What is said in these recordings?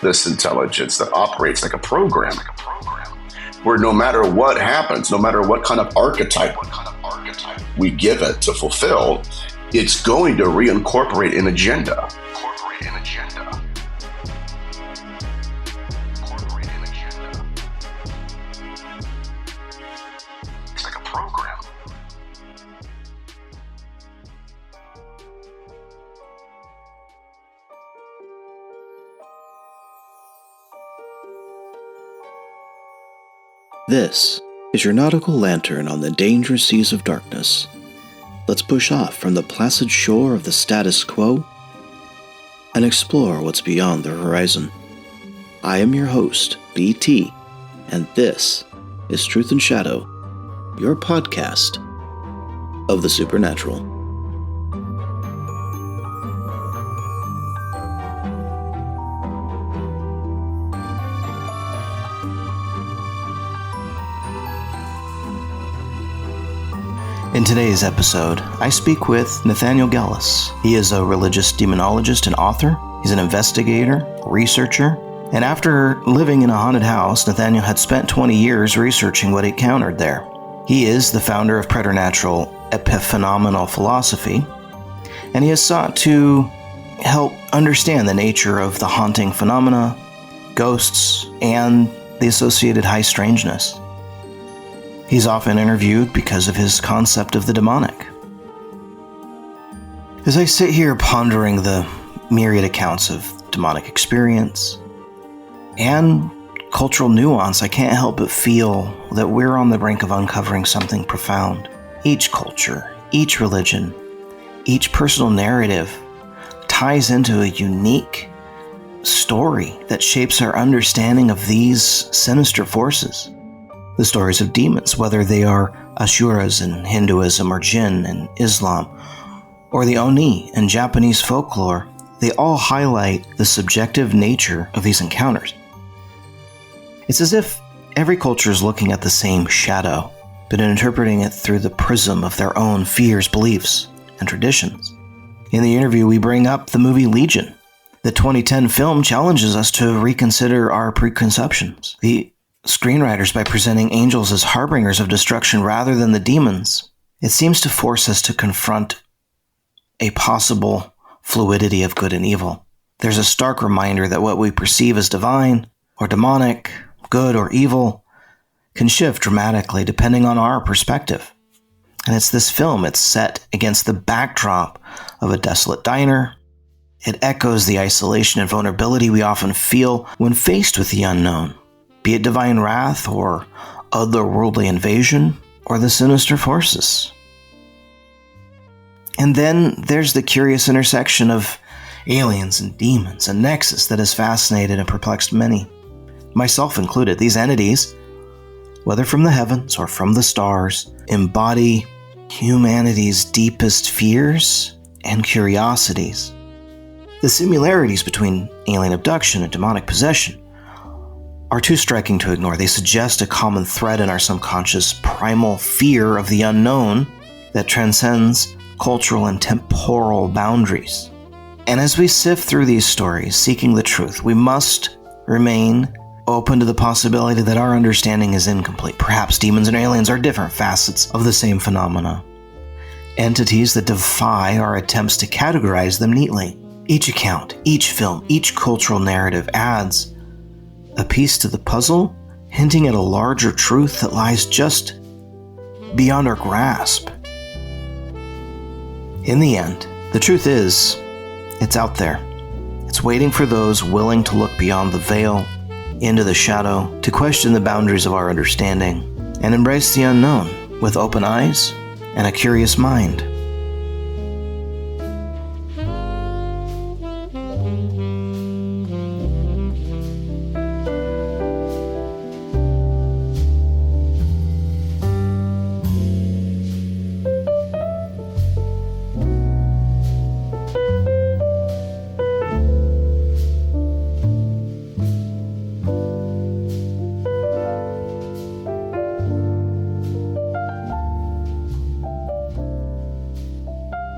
this intelligence that operates like a program, where no matter what happens, no matter what kind of archetype we give it to fulfill, it's going to reincorporate an agenda. It's like a program. This is your nautical lantern on the dangerous seas of darkness. Let's push off from the placid shore of the status quo and explore what's beyond the horizon. I am your host, BT, and this is Truth and Shadow, your podcast of the supernatural. In today's episode, I speak with Nathaniel Gillis. He is a religious demonologist and author. He's an investigator, researcher, and after living in a haunted house, Nathaniel had spent 20 years researching what he encountered there. He is the founder of preternatural epiphenomenal philosophy, and he has sought to help understand the nature of the haunting phenomena, ghosts, and the associated high strangeness. He's often interviewed because of his concept of the demonic. As I sit here pondering the myriad accounts of demonic experience and cultural nuance, I can't help but feel that we're on the brink of uncovering something profound. Each culture, each religion, each personal narrative ties into a unique story that shapes our understanding of these sinister forces. The stories of demons, whether they are Asuras in Hinduism or Jinn in Islam, or the Oni in Japanese folklore, they all highlight the subjective nature of these encounters. It's as if every culture is looking at the same shadow, but interpreting it through the prism of their own fears, beliefs, and traditions. In the interview, we bring up the movie Legion. The 2010 film challenges us to reconsider our preconceptions. The screenwriters, by presenting angels as harbingers of destruction rather than the demons, it seems to force us to confront a possible fluidity of good and evil. There's a stark reminder that what we perceive as divine or demonic, good or evil, can shift dramatically depending on our perspective. And it's this film, it's set against the backdrop of a desolate diner. It echoes the isolation and vulnerability we often feel when faced with the unknown, be it divine wrath or otherworldly invasion or the sinister forces. And then there's the curious intersection of aliens and demons, a nexus that has fascinated and perplexed many, myself included. These entities, whether from the heavens or from the stars, embody humanity's deepest fears and curiosities. The similarities between alien abduction and demonic possession are too striking to ignore. They suggest a common thread in our subconscious primal fear of the unknown that transcends cultural and temporal boundaries. And as we sift through these stories, seeking the truth, we must remain open to the possibility that our understanding is incomplete. Perhaps demons and aliens are different facets of the same phenomena, entities that defy our attempts to categorize them neatly. Each account, each film, each cultural narrative adds a piece to the puzzle, hinting at a larger truth that lies just beyond our grasp. In the end, the truth is, it's out there. It's waiting for those willing to look beyond the veil, into the shadow, to question the boundaries of our understanding, and embrace the unknown with open eyes and a curious mind.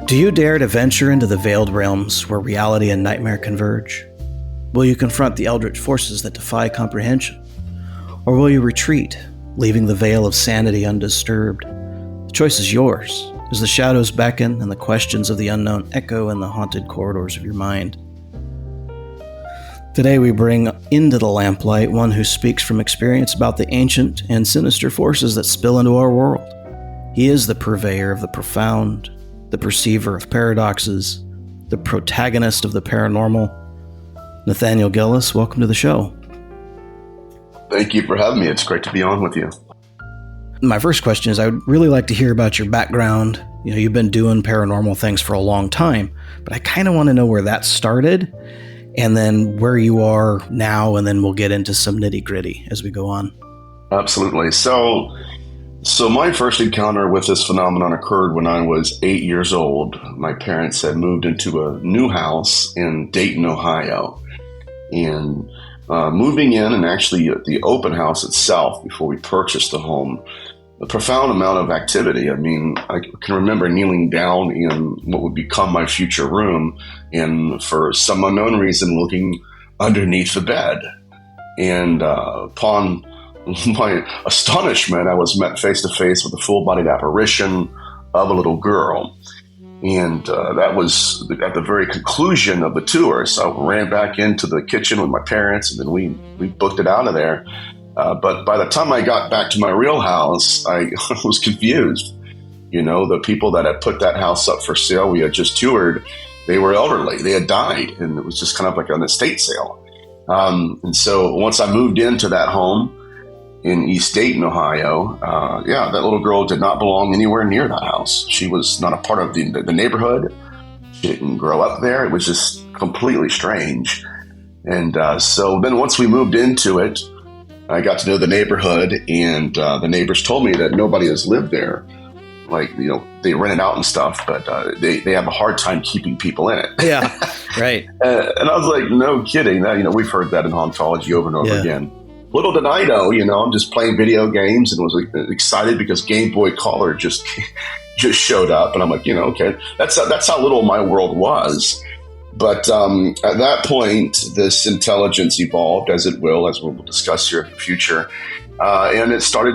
Do you dare to venture into the veiled realms where reality and nightmare converge? Will you confront the eldritch forces that defy comprehension? Or will you retreat, leaving the veil of sanity undisturbed? The choice is yours, as the shadows beckon and the questions of the unknown echo in the haunted corridors of your mind. Today we bring into the lamplight one who speaks from experience about the ancient and sinister forces that spill into our world. He is the purveyor of the profound, the perceiver of paradoxes, the protagonist of the paranormal. Nathaniel Gillis, welcome to the show. Thank you for having me. It's great to be on with you. My first question is, I would really like to hear about your background. You've been doing paranormal things for a long time, but I kind of want to know where that started and then where you are now, and then we'll get into some nitty-gritty as we go on. Absolutely. So my first encounter with this phenomenon occurred when I was 8 years old. My parents had moved into a new house in Dayton, Ohio. And moving in, and actually at the open house itself before we purchased the home, a profound amount of activity. I mean, I can remember kneeling down in what would become my future room and for some unknown reason looking underneath the bed. And upon my astonishment, I was met face to face with a full-bodied apparition of a little girl. And that was at the very conclusion of the tour. So I ran back into the kitchen with my parents, and then we booked it out of there. But by the time I got back to my real house, I was confused. The people that had put that house up for sale, we had just toured, they were elderly. They had died, and it was just kind of like an estate sale. And so once I moved into that home in East Dayton, Ohio, that little girl did not belong anywhere near that house. She was not a part of the neighborhood. She didn't grow up there. It was just completely strange. And so then once we moved into it, I got to know the neighborhood, and the neighbors told me that nobody has lived there. They rent it out and stuff, but they have a hard time keeping people in it. Yeah, right. And I was like, no kidding. We've heard that in hauntology over and over again. Little did I know, I'm just playing video games and was excited because Game Boy Color just showed up. And I'm like, okay, that's how little my world was. But at that point, this intelligence evolved, as it will, as we'll discuss here in the future. And it started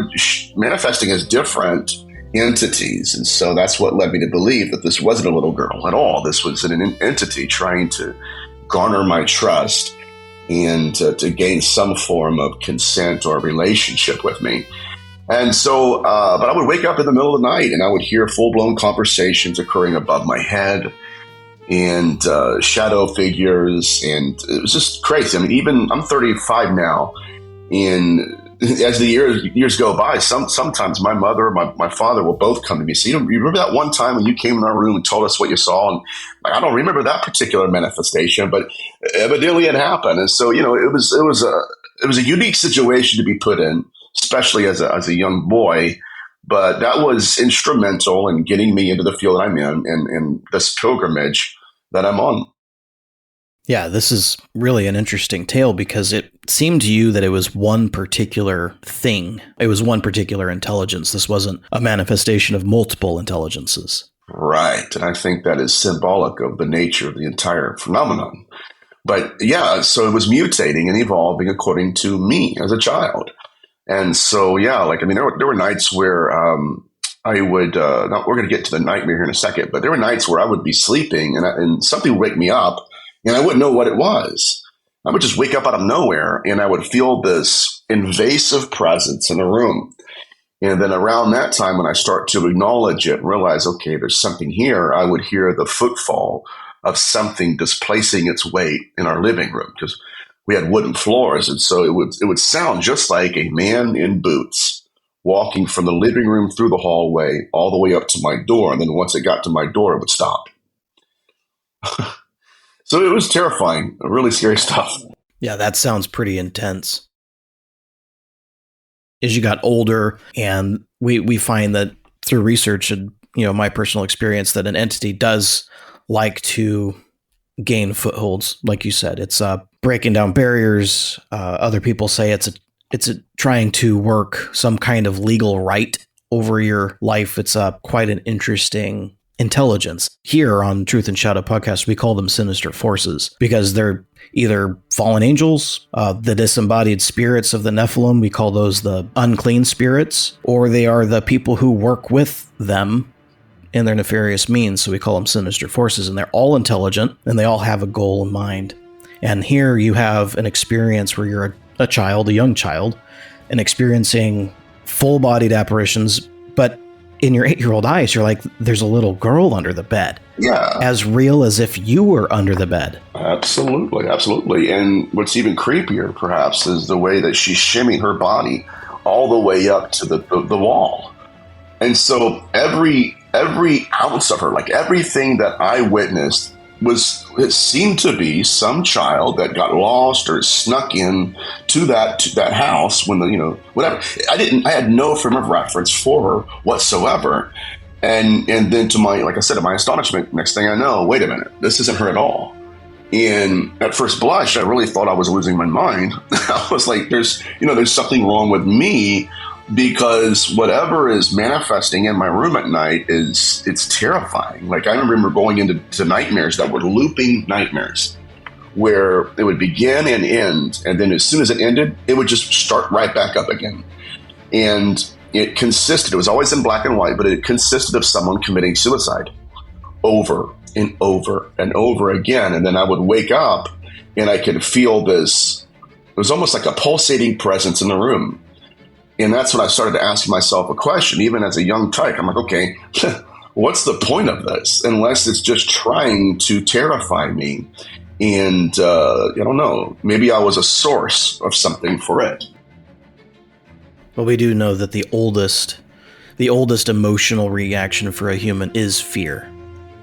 manifesting as different entities. And so that's what led me to believe that this wasn't a little girl at all. This was an entity trying to garner my trust and to gain some form of consent or relationship with me. And so, but I would wake up in the middle of the night and I would hear full-blown conversations occurring above my head and shadow figures, and it was just crazy. I mean, even I'm 35 now, and as the years go by, sometimes my mother or my father will both come to me. So you remember that one time when you came in our room and told us what you saw? And I don't remember that particular manifestation, but evidently it happened. And so, it was a unique situation to be put in, especially as a young boy. But that was instrumental in getting me into the field that I'm in and this pilgrimage that I'm on. Yeah, this is really an interesting tale because it seemed to you that it was one particular thing. It was one particular intelligence. This wasn't a manifestation of multiple intelligences. Right. And I think that is symbolic of the nature of the entire phenomenon. But yeah, so it was mutating and evolving according to me as a child. And so, yeah, there were nights where I would, we're going to get to the nightmare here in a second, but there were nights where I would be sleeping and something would wake me up. And I wouldn't know what it was. I would just wake up out of nowhere and I would feel this invasive presence in the room. And then around that time, when I start to acknowledge it and realize, okay, there's something here, I would hear the footfall of something displacing its weight in our living room because we had wooden floors. And so it would sound just like a man in boots walking from the living room through the hallway all the way up to my door. And then once it got to my door, it would stop. So it was terrifying, really scary stuff. Yeah, that sounds pretty intense. As you got older, and we find that through research and my personal experience that an entity does like to gain footholds, like you said. It's breaking down barriers. Other people say it's trying to work some kind of legal right over your life. It's quite an interesting intelligence. Here on Truth and Shadow podcast, we call them sinister forces because they're either fallen angels, the disembodied spirits of the Nephilim, we call those the unclean spirits, or they are the people who work with them in their nefarious means, so we call them sinister forces, and they're all intelligent, and they all have a goal in mind. And here you have an experience where you're a child, a young child, and experiencing full-bodied apparitions, but in your 8-year-old eyes, you're like, there's a little girl under the bed. Yeah. As real as if you were under the bed. Absolutely, absolutely. And what's even creepier, perhaps, is the way that she's shimmying her body all the way up to the wall. And so every ounce of her, like everything that I witnessed, it seemed to be some child that got lost or snuck in to that house when whatever. I had no frame of reference for her whatsoever. And then to my astonishment, next thing I know, wait a minute, this isn't her at all. And at first blush, I really thought I was losing my mind. I was like, there's something wrong with me, because whatever is manifesting in my room at night it's terrifying. Like, I remember going into nightmares that were looping nightmares, where it would begin and end, and then as soon as it ended, it would just start right back up again. And it was always in black and white, but it consisted of someone committing suicide over and over and over again. And then I would wake up and I could feel this, it was almost like a pulsating presence in the room. And that's when I started to ask myself a question, even as a young tyke. I'm like, okay, what's the point of this? Unless it's just trying to terrify me. And I don't know, maybe I was a source of something for it. Well, we do know that the oldest emotional reaction for a human is fear.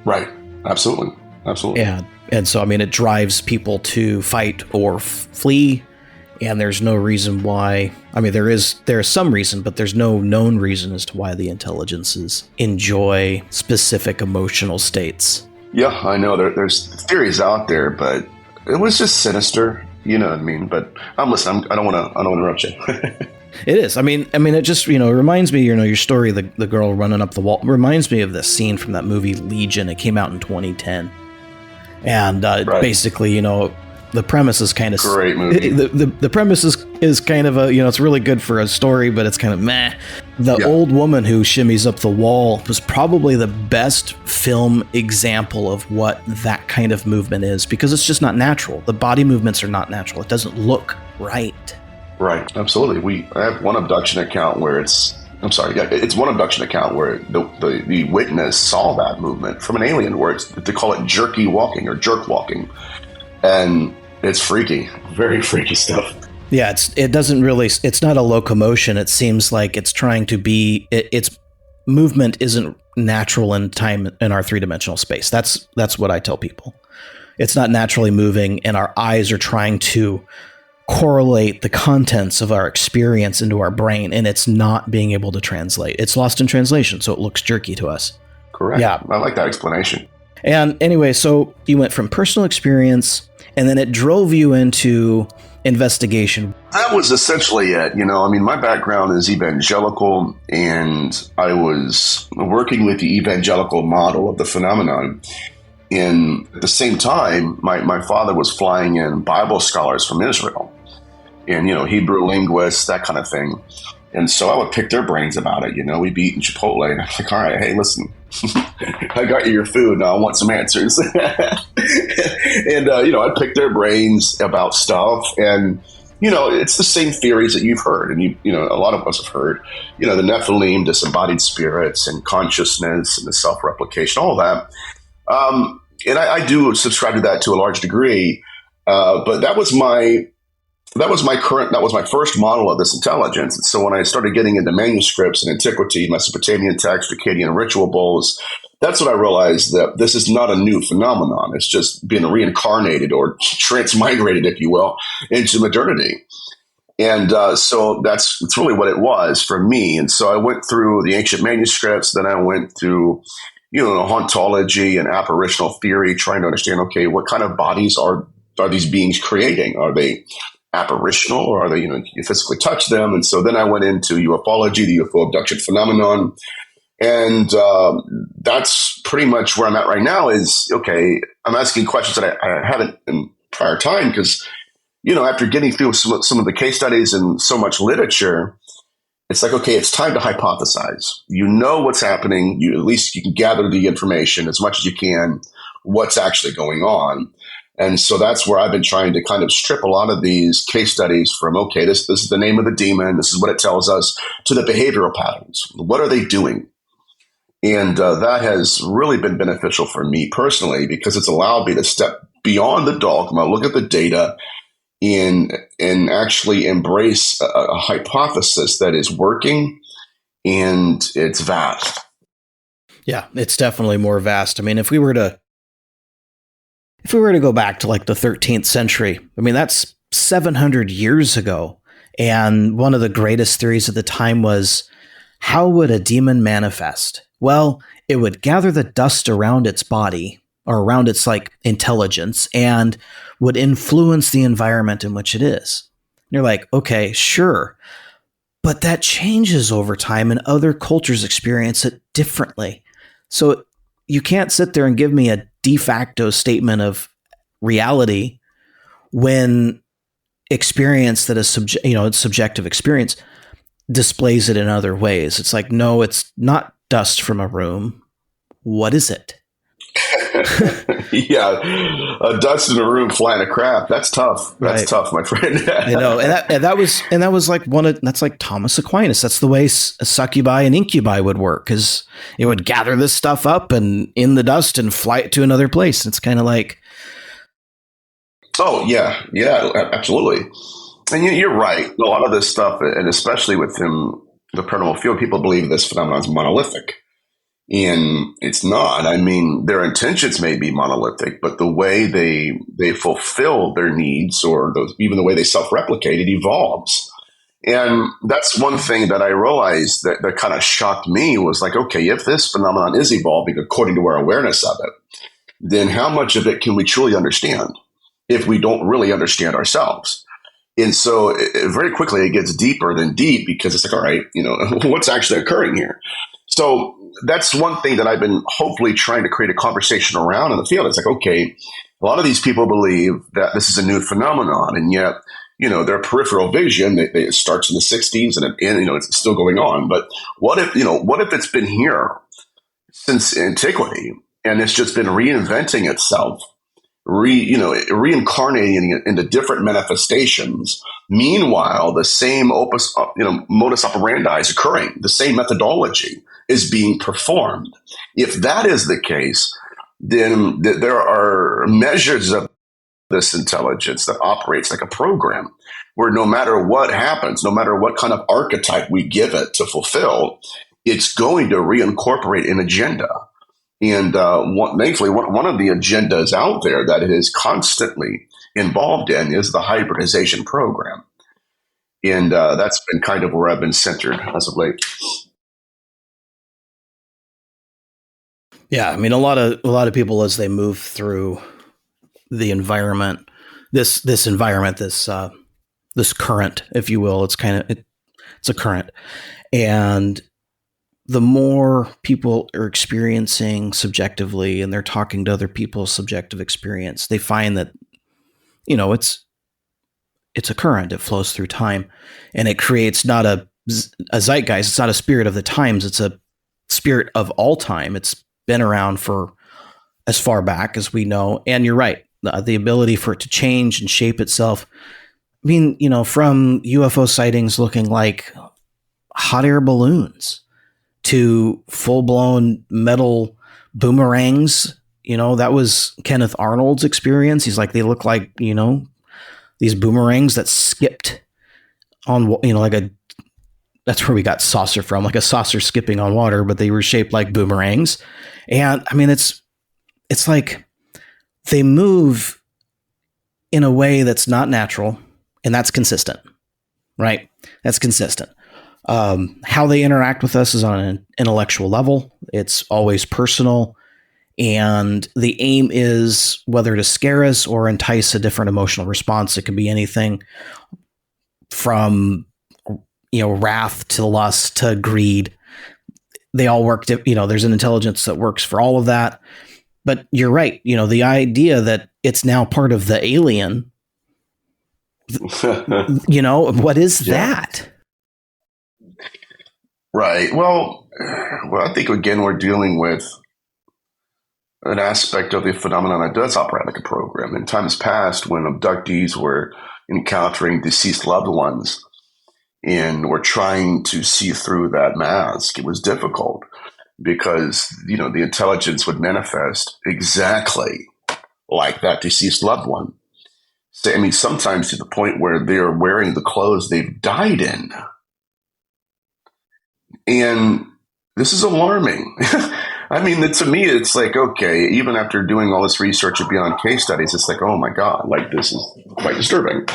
Right. Absolutely. Absolutely. Yeah. And so, I mean, it drives people to fight or flee. And there's no reason why. I mean, there is some reason, but there's no known reason as to why the intelligences enjoy specific emotional states. Yeah, I know there's theories out there, but it was just sinister. You know what I mean? But I'm listening. I don't want to interrupt you. It is. I mean, it just, it reminds me, your story, the girl running up the wall, reminds me of this scene from that movie Legion. It came out in 2010. And right. Basically, the premise is kind of great movie. The premise is kind of it's really good for a story, but it's kind of meh. The old woman who shimmies up the wall was probably the best film example of what that kind of movement is, because it's just not natural. The body movements are not natural. It doesn't look right. Right. Absolutely. I have one abduction account where it's one abduction account where the witness saw that movement from an alien, where they call it jerky walking or jerk walking. And it's freaky, very freaky stuff. Yeah, it's not a locomotion. It seems like it's trying to be, its movement isn't natural in time in our three-dimensional space. That's what I tell people. It's not naturally moving, and our eyes are trying to correlate the contents of our experience into our brain, and it's not being able to translate. It's lost in translation, so it looks jerky to us. Correct. Yeah. I like that explanation. And anyway, so you went from personal experience, and then it drove you into investigation. That was essentially it. My background is evangelical, and I was working with the evangelical model of the phenomenon. And at the same time, my father was flying in Bible scholars from Israel and, Hebrew linguists, that kind of thing. And so I would pick their brains about it. We'd be eating Chipotle, and I'm like, all right, hey, listen, I got you your food. Now I want some answers. And, I'd pick their brains about stuff. And, it's the same theories that you've heard. And, a lot of us have heard, the Nephilim, disembodied spirits, and consciousness, and the self-replication, all that. And I do subscribe to that to a large degree. But that was my first model of this intelligence. And so when I started getting into manuscripts and antiquity, Mesopotamian text, Akkadian ritual bowls, that's when I realized that this is not a new phenomenon. It's just been reincarnated or transmigrated, if you will, into modernity. And so that's really what it was for me. And so I went through the ancient manuscripts, then I went through hauntology and apparitional theory, trying to understand, okay, what kind of bodies are these beings creating? Are they apparitional, or are they, you physically touch them? And so then I went into ufology, the UFO abduction phenomenon. And that's pretty much where I'm at right now is, okay, I'm asking questions that I haven't in prior time because, after getting through some of the case studies and so much literature, it's like, okay, it's time to hypothesize. You know what's happening. At least you can gather the information as much as you can, what's actually going on. And so that's where I've been trying to kind of strip a lot of these case studies from, okay, this is the name of the demon. This is what it tells us, to the behavioral patterns. What are they doing? And that has really been beneficial for me personally because it's allowed me to step beyond the dogma, look at the data, and actually embrace a hypothesis that is working, and it's vast. Yeah, it's definitely more vast. I mean, if we were to go back to like the 13th century, I mean, that's 700 years ago. And one of the greatest theories at the time was, how would a demon manifest? Well, it would gather the dust around its body or around its like intelligence and would influence the environment in which it is. And you're like, okay, sure. But that changes over time and other cultures experience it differently. So you can't sit there and give me a de facto statement of reality when experience that is it's subjective experience displays it in other ways. It's like, no, it's not dust from a room. What is it? Yeah, dust in a room flying a crap. That's tough. That's tough, my friend. and that was like that's like Thomas Aquinas. That's the way succubi and incubi would work, because it would gather this stuff up and in the dust and fly it to another place. It's kind of like, oh yeah, absolutely. And you're right. A lot of this stuff, and especially within the paranormal field, people believe this phenomenon is monolithic. And it's not. I mean, their intentions may be monolithic, but the way they fulfill their needs, or even the way they self-replicate, it evolves. And that's one thing that I realized that kind of shocked me was like, okay, if this phenomenon is evolving according to our awareness of it, then how much of it can we truly understand if we don't really understand ourselves? And so very quickly it gets deeper than deep, because it's like, all right, what's actually occurring here? So that's one thing that I've been hopefully trying to create a conversation around in the field. It's like, okay, a lot of these people believe that this is a new phenomenon, and yet, their peripheral vision, it starts in the 60s and it's still going on. But what if it's been here since antiquity, and it's just been reinventing itself, reincarnating it into different manifestations? Meanwhile, the same modus operandi is occurring. The same methodology is being performed. If that is the case, then there are measures of this intelligence that operates like a program, where no matter what happens, no matter what kind of archetype we give it to fulfill, it's going to reincorporate an agenda. And thankfully, one of the agendas out there that it is constantly involved in is the hybridization program. And that's been kind of where I've been centered as of late. Yeah, I mean, a lot of people, as they move through the environment, this current, if you will, it's a current, and the more people are experiencing subjectively, and they're talking to other people's subjective experience, they find that it's a current. It flows through time, and it creates not a zeitgeist. It's not a spirit of the times. It's a spirit of all time. It's been around for as far back as we know. And you're right. The ability for it to change and shape itself. I mean, from UFO sightings looking like hot air balloons to full-blown metal boomerangs. That was Kenneth Arnold's experience. He's like, they look like, these boomerangs that skipped on, that's where we got saucer from, like a saucer skipping on water, but they were shaped like boomerangs. And I mean, it's like they move in a way that's not natural, and that's consistent, right? That's consistent. How they interact with us is on an intellectual level. It's always personal. And the aim is whether to scare us or entice a different emotional response. It can be anything from, wrath to lust to greed. they all work, there's an intelligence that works for all of that. But you're right. The idea that it's now part of the alien, what is that? Right. Well, I think, again, we're dealing with an aspect of the phenomenon that does operate like a program. In times past, when abductees were encountering deceased loved ones and were trying to see through that mask, it was difficult because, the intelligence would manifest exactly like that deceased loved one. So, sometimes to the point where they're wearing the clothes they've died in. And this is alarming. To me, it's like, okay, even after doing all this research and beyond case studies, it's like, oh my God, like this is quite disturbing.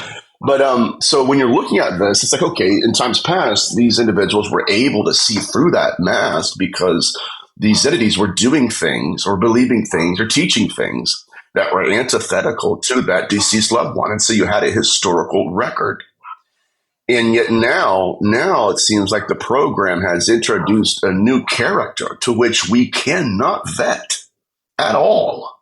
But so when you're looking at this, it's like, okay, in times past, these individuals were able to see through that mask because these entities were doing things or believing things or teaching things that were antithetical to that deceased loved one. And so you had a historical record. And yet now it seems like the program has introduced a new character to which we cannot vet at all.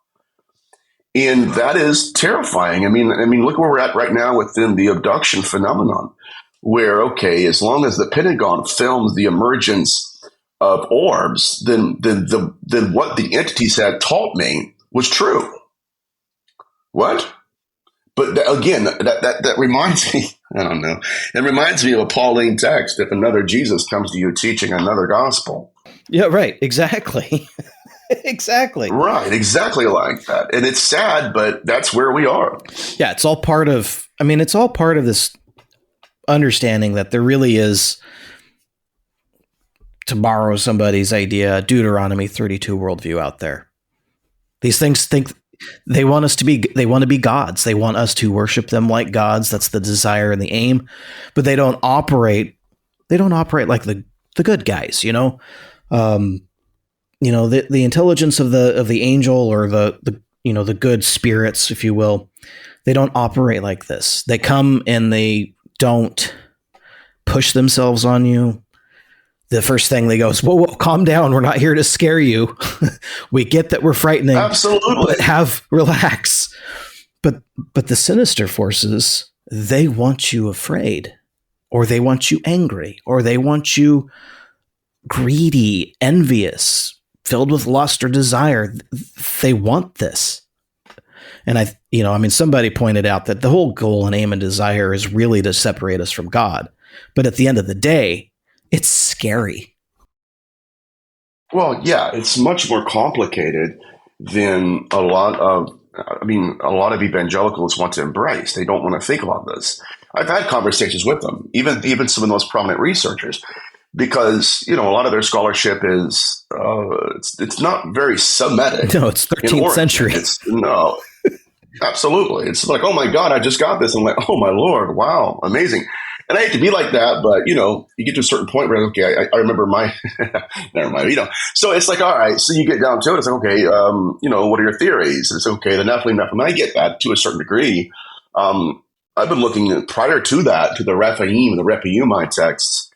And that is terrifying. Look where we're at right now within the abduction phenomenon, where, okay, as long as the Pentagon films the emergence of orbs, then what the entities had taught me was true. What? But again, that reminds me, I don't know, it reminds me of a Pauline text, if another Jesus comes to you teaching another gospel. Yeah, right. Exactly. Exactly. Right. Exactly like that. And it's sad, but that's where we are. Yeah. It's all part of this understanding that there really is, to borrow somebody's idea, Deuteronomy 32 worldview out there. These things think they want to be gods. They want us to worship them like gods. That's the desire and the aim, but they don't operate like the good guys, the intelligence of the angel or the good spirits, if you will. They don't operate like this. They come and they don't push themselves on you. The first thing they go is, whoa, calm down. We're not here to scare you. We get that we're frightening. Absolutely. But relax. But the sinister forces, they want you afraid, or they want you angry, or they want you greedy, envious, filled with lust or desire. They want this. And somebody pointed out that the whole goal and aim and desire is really to separate us from God. But at the end of the day, it's scary. Well, yeah, it's much more complicated than a lot of evangelicals want to embrace. They don't want to think about this. I've had conversations with them, even some of the most prominent researchers, because, a lot of their scholarship is, it's not very Semitic. No, it's 13th century. No, absolutely. It's like, oh my God, I just got this. I'm like, oh my Lord, wow, amazing. And I hate to be like that, but, you get to a certain point where, okay, I remember my, never mind, So it's like, all right, so you get down to it. It's like, okay, what are your theories? It's okay, the Nephilim. I get that to a certain degree. I've been looking prior to that, to the Rephaim and the Rephaimite texts,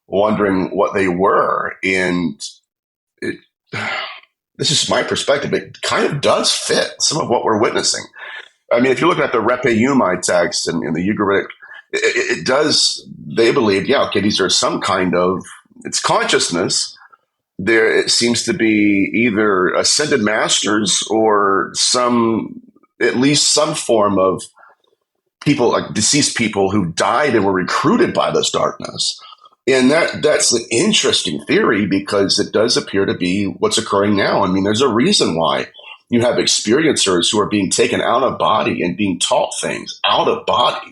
wondering what they were. And this is my perspective. It kind of does fit some of what we're witnessing. If you're looking at the Rephaimite text and the Ugaritic, it does, they believe, these are some kind of, it's consciousness. There, it seems to be either ascended masters or at least some form of people, like deceased people who died and were recruited by this darkness. And that's an interesting theory because it does appear to be what's occurring now. There's a reason why you have experiencers who are being taken out of body and being taught things out of body.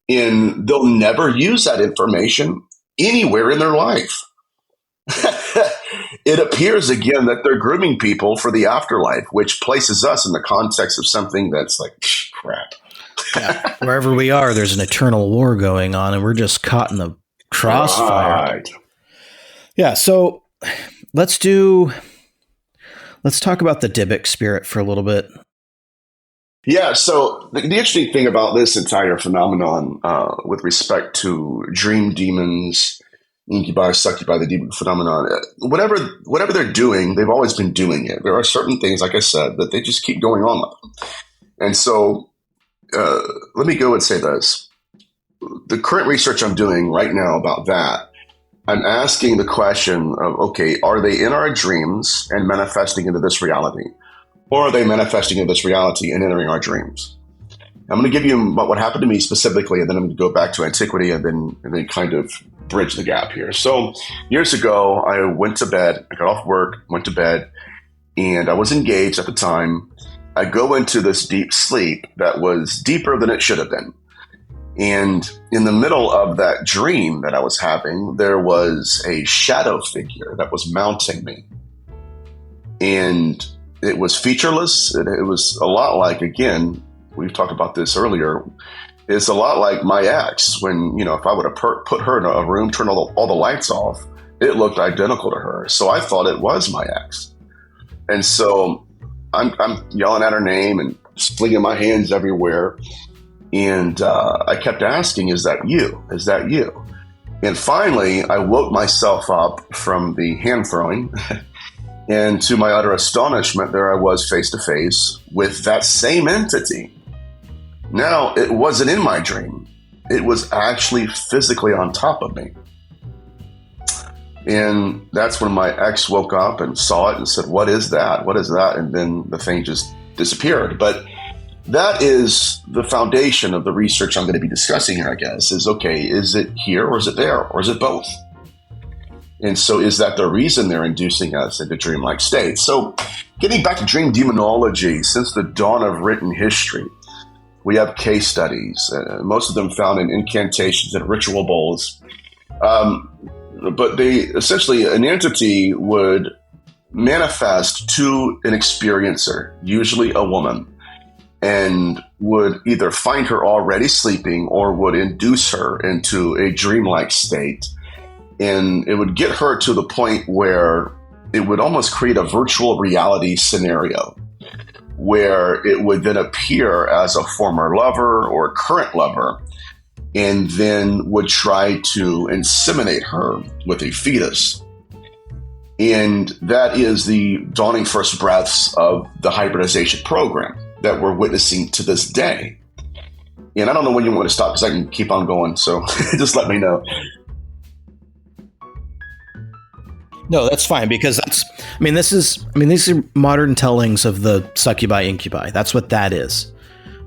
And they'll never use that information anywhere in their life. It appears, again, that they're grooming people for the afterlife, which places us in the context of something that's like, crap. Yeah, wherever we are, there's an eternal war going on, and we're just caught in the crossfire. Right. Yeah, so let's talk about the Dybbuk spirit for a little bit. Yeah, so the interesting thing about this entire phenomenon with respect to dream demons incubi, succubi, the demon phenomenon. Whatever they're doing, they've always been doing it. There are certain things, like I said, that they just keep going on with. And so let me go and say this. The current research I'm doing right now about that, I'm asking the question of, okay, are they in our dreams and manifesting into this reality? Or are they manifesting into this reality and entering our dreams? I'm going to give you what happened to me specifically, and then I'm going to go back to antiquity and then kind of bridge the gap here. So years ago, I went to bed. I got off work, went to bed, and I was engaged at the time. I go into this deep sleep that was deeper than it should have been. And in the middle of that dream that I was having, there was a shadow figure that was mounting me. And it was featureless. It was a lot like, again, we've talked about this earlier, it's a lot like my ex when, if I would have put her in a room, turn all the lights off, it looked identical to her. So I thought it was my ex. And so I'm yelling at her name and flinging my hands everywhere. And I kept asking, is that you? Is that you? And finally, I woke myself up from the hand throwing. And to my utter astonishment, there I was face to face with that same entity. Now, it wasn't in my dream. It was actually physically on top of me. And that's when my ex woke up and saw it and said, what is that? What is that? And then the thing just disappeared. But that is the foundation of the research I'm going to be discussing here, I guess, is, okay, is it here or is it there or is it both? And so is that the reason they're inducing us into dreamlike states? So getting back to dream demonology, since the dawn of written history, we have case studies, most of them found in incantations and ritual bowls. But they essentially, an entity would manifest to an experiencer, usually a woman, and would either find her already sleeping or would induce her into a dreamlike state. And it would get her to the point where it would almost create a virtual reality scenario where it would then appear as a former lover or current lover and then would try to inseminate her with a fetus. And that is the dawning first breaths of the hybridization program that we're witnessing to this day. And I don't know when you want to stop because I can keep on going. So just let me know. No, that's fine because these are modern tellings of the succubi incubi. That's what that is.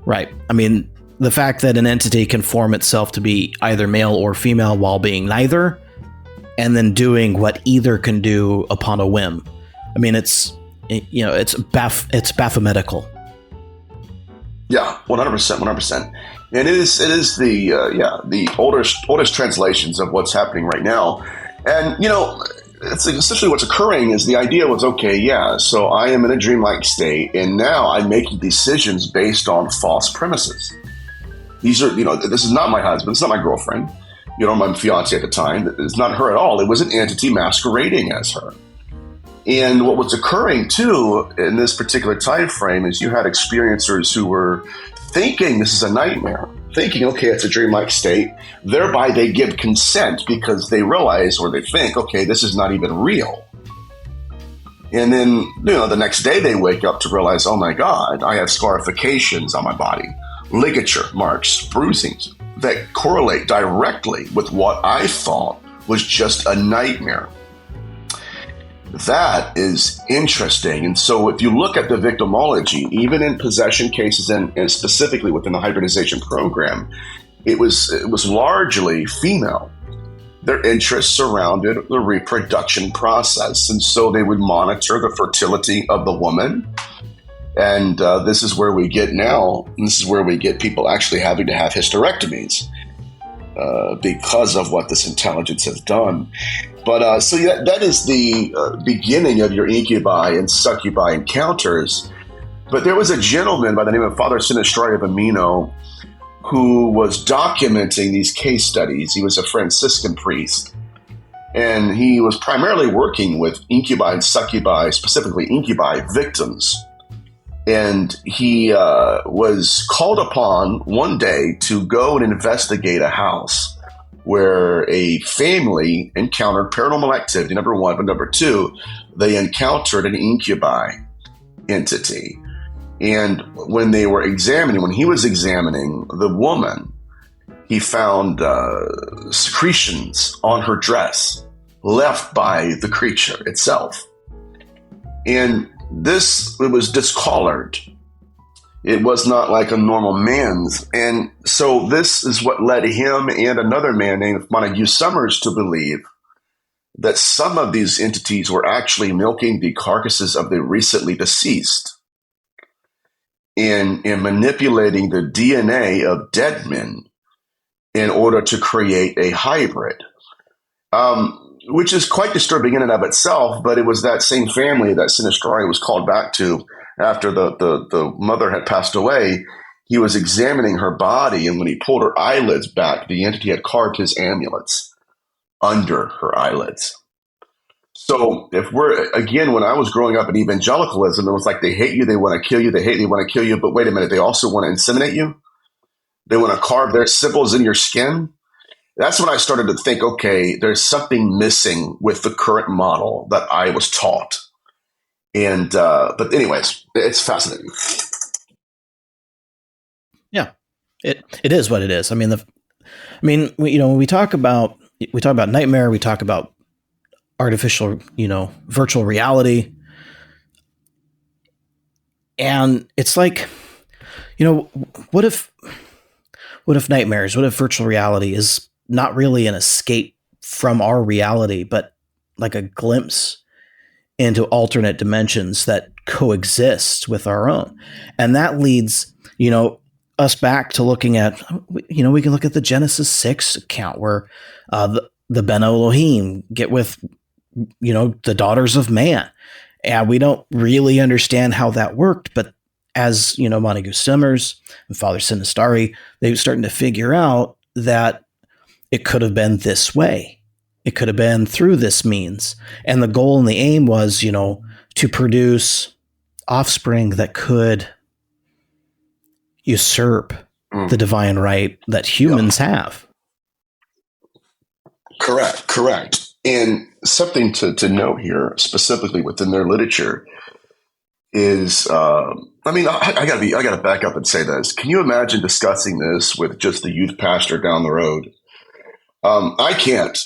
Right. I mean, the fact that an entity can form itself to be either male or female while being neither, and then doing what either can do upon a whim. I mean, it's baphometical. Yeah, 100%. And it is the oldest translations of what's happening right now. And, it's essentially what's occurring is the idea was, okay, yeah, so I am in a dreamlike state, and now I'm making decisions based on false premises. These are, this is not my husband, it's not my girlfriend, my fiance at the time. It's not her at all. It was an entity masquerading as her. And what was occurring, too, in this particular time frame is you had experiencers who were thinking this is a nightmare, thinking, okay, it's a dreamlike state. Thereby, they give consent because they realize or they think, okay, this is not even real. And then, the next day they wake up to realize, oh my God, I have scarifications on my body, ligature marks, bruisings that correlate directly with what I thought was just a nightmare. That is interesting. And so if you look at the victimology, even in possession cases and specifically within the hybridization program, it was largely female. Their interests surrounded the reproduction process. And so they would monitor the fertility of the woman. And this is where we get now, and this is where we get people actually having to have hysterectomies because of what this intelligence has done. But that is the beginning of your incubi and succubi encounters. But there was a gentleman by the name of Father Sinistrari of Amino who was documenting these case studies. He was a Franciscan priest, and he was primarily working with incubi and succubi, specifically incubi victims. And he was called upon one day to go and investigate a house where a family encountered paranormal activity, number one, but number two, they encountered an incubi entity. And when he was examining the woman, he found secretions on her dress left by the creature itself. And it was discolored. It was not like a normal man's. And so this is what led him and another man named Montague Summers to believe that some of these entities were actually milking the carcasses of the recently deceased and manipulating the DNA of dead men in order to create a hybrid, which is quite disturbing in and of itself. But it was that same family that Sinistrari was called back to after the mother had passed away. He was examining her body, and when he pulled her eyelids back, the entity had carved his amulets under her eyelids. So when I was growing up in evangelicalism, it was like they hate you, they want to kill you, they hate you, they want to kill you, but wait a minute, they also want to inseminate you? They want to carve their symbols in your skin? That's when I started to think, okay, there's something missing with the current model that I was taught. And but anyways, it's fascinating. Yeah, it is what it is. I mean, when we talk about nightmare, we talk about artificial, virtual reality, and it's like, what if nightmares, what if virtual reality is not really an escape from our reality, but like a glimpse into alternate dimensions that coexist with our own. And that leads, us back to looking at, we can look at the Genesis 6 account where the Ben Elohim get with, the daughters of man. And we don't really understand how that worked, but as, Montague Summers and Father Sinistari, they were starting to figure out that it could have been this way. It could have been through this means. And the goal and the aim was, to produce offspring that could usurp the divine right that humans have. Correct. And something to note here, specifically within their literature, is, I gotta back up and say this. Can you imagine discussing this with just the youth pastor down the road? I can't.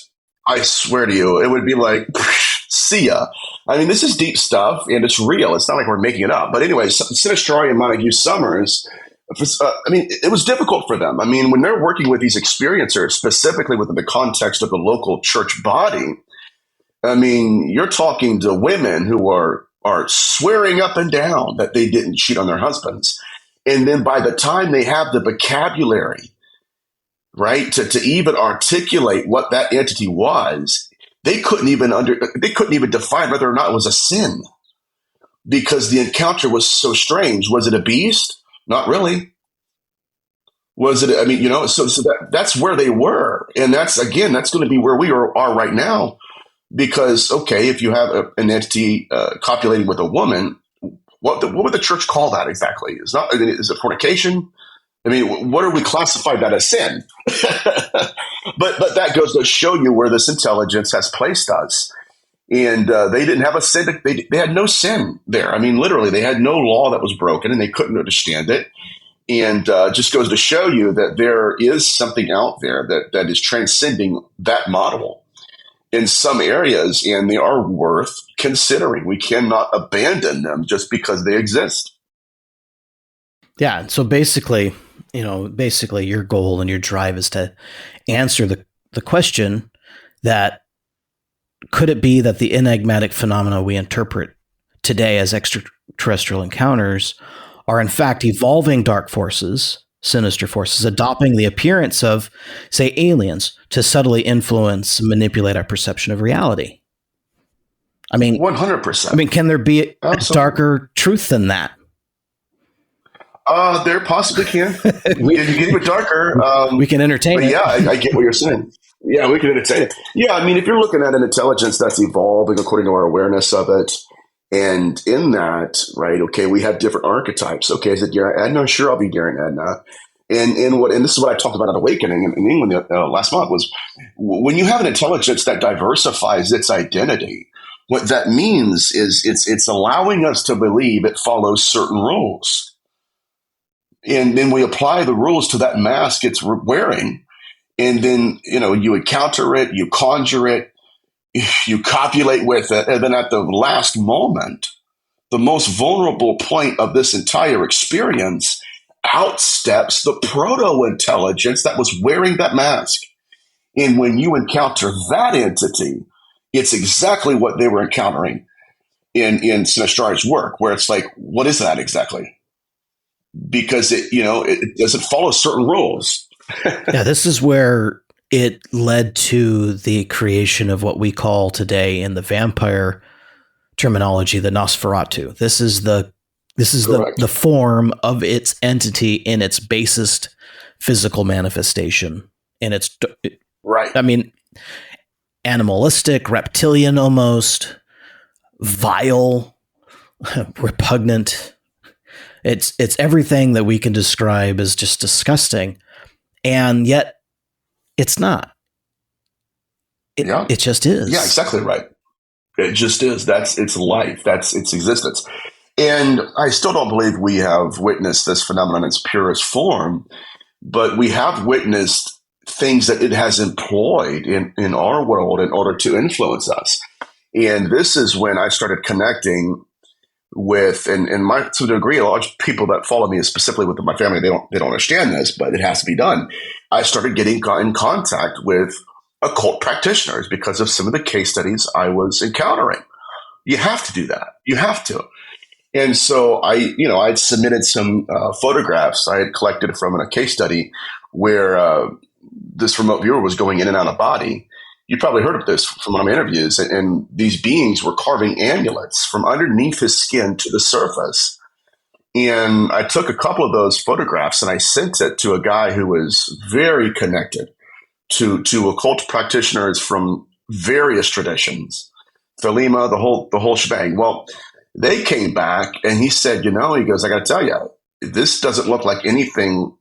I swear to you, it would be like, see ya. I mean, this is deep stuff, and it's real. It's not like we're making it up. But anyway, Sinistrari and Montague Summers, it was difficult for them. I mean, when they're working with these experiencers, specifically within the context of the local church body, I mean, you're talking to women who are swearing up and down that they didn't cheat on their husbands. And then by the time they have the vocabulary, right, to even articulate what that entity was, they couldn't even define whether or not it was a sin, because the encounter was so strange. Was it a beast? Not really. Was it? I mean, so that's where they were, and that's going to be where we are right now. Because if you have an entity copulating with a woman, what would the church call that exactly? Is it fornication? I mean, what are we classified that as sin? But that goes to show you where this intelligence has placed us. And they didn't have a sin. They had no sin there. I mean, literally, they had no law that was broken, and they couldn't understand it. And just goes to show you that there is something out there that is transcending that model in some areas, and they are worth considering. We cannot abandon them just because they exist. Yeah. So basically your goal and your drive is to answer the question that could it be that the enigmatic phenomena we interpret today as extraterrestrial encounters are in fact evolving dark forces, sinister forces, adopting the appearance of, say, aliens to subtly influence and manipulate our perception of reality? I mean, 100%. I mean, can there be a darker truth than that? There possibly can. If you get even darker, we can entertain it. Yeah, I get what you're saying. Yeah, we can entertain it. Yeah, I mean, if you're looking at an intelligence that's evolving according to our awareness of it, and in that, right, okay, we have different archetypes. Okay, is it Garen Adna? Sure, I'll be Garen Adna. And this is what I talked about at Awakening in England last month, was when you have an intelligence that diversifies its identity, what that means is it's allowing us to believe it follows certain rules. And then we apply the rules to that mask it's wearing. And then, you encounter it, you conjure it, you copulate with it. And then at the last moment, the most vulnerable point of this entire experience, outsteps the proto-intelligence that was wearing that mask. And when you encounter that entity, it's exactly what they were encountering in Sinistrari's work, where it's like, what is that exactly? Because it doesn't follow certain rules. Yeah, this is where it led to the creation of what we call today in the vampire terminology, the Nosferatu. This is the form of its entity in its basest physical manifestation. And it's right. I mean, animalistic, reptilian almost, vile, repugnant. It's everything that we can describe as just disgusting. And yet it's not. It just is. Yeah, exactly right. It just is. That's its life. That's its existence. And I still don't believe we have witnessed this phenomenon in its purest form, but we have witnessed things that it has employed in our world in order to influence us. And this is when I started connecting with, and to a degree, a lot of people that follow me, specifically with my family, they don't understand this, but it has to be done. I started getting in contact with occult practitioners because of some of the case studies I was encountering. You have to do that. You have to. And so I'd submitted some photographs I had collected from a case study where this remote viewer was going in and out of body. You probably heard of this from one of my interviews. And these beings were carving amulets from underneath his skin to the surface. And I took a couple of those photographs and I sent it to a guy who was very connected to occult practitioners from various traditions, Thelema, the whole shebang. Well, they came back and he said, he goes, I got to tell you, this doesn't look like anything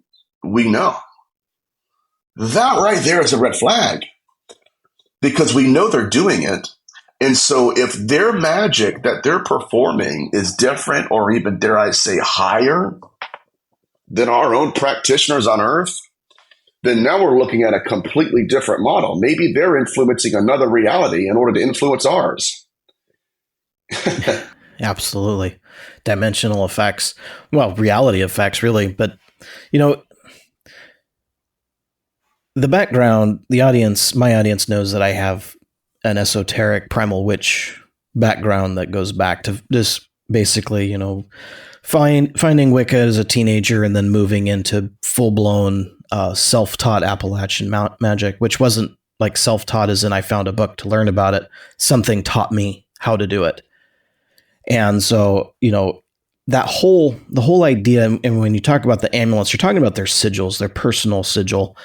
we know. That right there is a red flag, because we know they're doing it. And so if their magic that they're performing is different, or even, dare I say, higher than our own practitioners on Earth, then now we're looking at a completely different model. Maybe they're influencing another reality in order to influence ours. Absolutely. Dimensional effects. Well, reality effects, really. But, the background, my audience knows that I have an esoteric primal witch background that goes back to just basically, finding Wicca as a teenager and then moving into full-blown self-taught Appalachian magic, which wasn't like self-taught as in I found a book to learn about it. Something taught me how to do it. And so, the whole idea, and when you talk about the amulets, you're talking about their sigils, their personal sigil,